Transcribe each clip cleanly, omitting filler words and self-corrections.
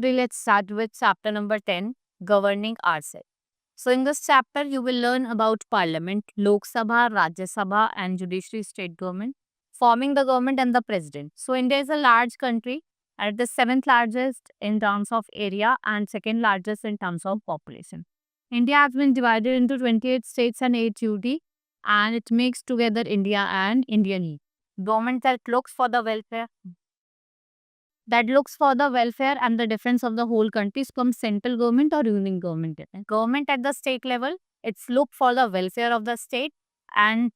today let's start with chapter number 10, Governing Ourselves. So in this chapter, you will learn about Parliament, Lok Sabha, Rajya Sabha and Judiciary State Government, forming the government and the President. So India is a large country and the 7th largest in terms of area and 2nd largest in terms of population. India has been divided into 28 states and 8 UT and it makes together India and Indian. Government that looks for the welfare and the defense of the whole country from central government or union government. Government at the state level, it's look for the welfare of the state. And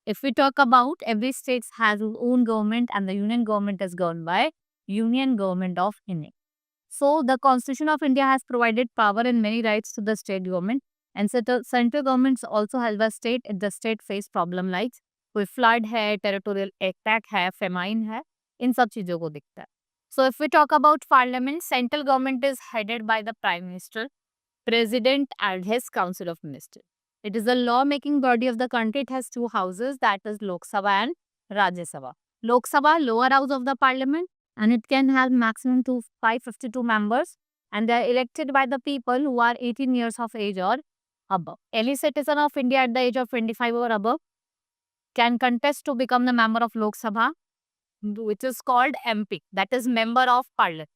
if we talk about every state has its own government and the union government is governed by Union Government of India. So the Constitution of India has provided power and many rights to the state government, and central governments also help the state if the state face problem like कोई flood है, territorial attack है, famine है, इन सब चीजों को दिखता है. So if we talk about parliament, central government is headed by the prime minister, president and his council of ministers. It is the law-making body of the country. It has two houses, that is Lok Sabha and Rajya Sabha. Lok Sabha, lower house of the parliament, and it can have maximum to 552 members, and they are elected by the people who are 18 years of age or above. Any citizen of India at the age of 25 or above can contest to become the member of Lok Sabha, which is called MP, that is member of parliament.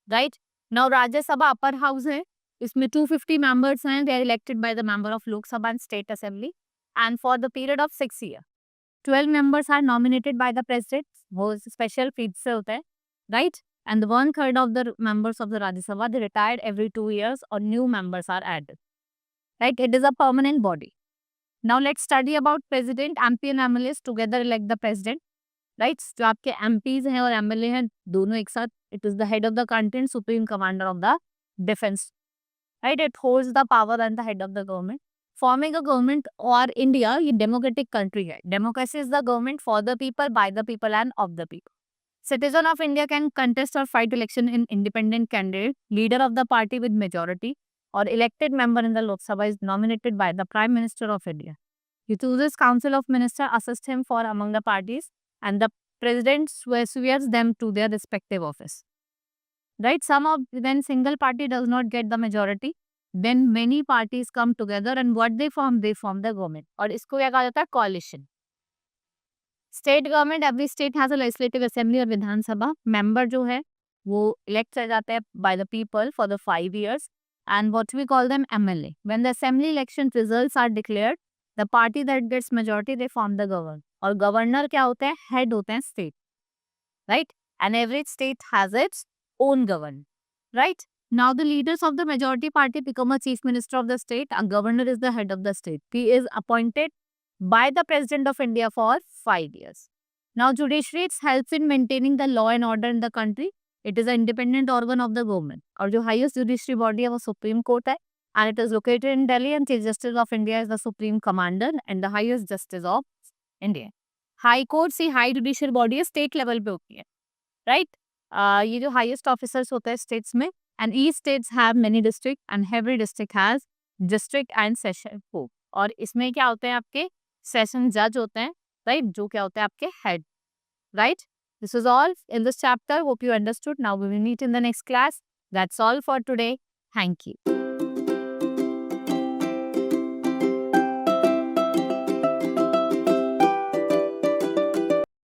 Right? Now Rajya Sabha upper house है, इसमें 250 members हैं, they are elected by the member of Lok Sabha and State Assembly, and for the period of 6 years. 12 members are nominated by the president, वो special feats से होता है, right? And 1/3 of the members of the Rajya Sabha, they retired every 2 years or new members are added. Right? It is a permanent body. Now let's study about president, MP and MLAs together elect the president. Right? जो आपके MPs हैं और MLA हैं, दोनों एक साथ, it is the head of the country and supreme commander of the defense. Right? It holds the power and the head of the government. Forming a government or India, ये democratic country है. Democracy is the government for the people, by the people and of the people. Citizen of India can contest or fight election in independent candidate, leader of the party with majority, or elected member in the Lok Sabha is nominated by the Prime Minister of India. He chooses Council of Ministers, assist him for among the parties, and the President swears them to their respective office. Right? When single party does not get the majority, then many parties come together and what they form the government. और इसको क्या कहा जाता है? Coalition. State government, every state has a legislative assembly और विधानसभा. Member जो है वो elect किया जाता है by the people for the 5 years, and what we call them MLA. When the assembly election results are declared, the party that gets majority they form the government. और governor क्या होते हैं? Head होते हैं state. Right? And every state has its own government. Right? Now the leaders of the majority party become a chief minister of the state. A governor is the head of the state. He is appointed by the president of India for 5 years. Now judiciary helps in maintaining the law and order in the country. It is an independent organ of the government. और जो highest judiciary body है वो Supreme Court है, and it is located in Delhi, and Chief Justice of India is the Supreme Commander and the highest justice of India. High Court से high judicial body है, state level पे होती है. Right? ये जो highest officers होते हैं states में, and each states have many districts and every district has district and session court. और इसमें क्या होते हैं आपके session judge होते हैं, right? जो क्या होते हैं आपके head. Right? This is all in this chapter. Hope you understood. Now we will meet in the next class. That's all for today. Thank you.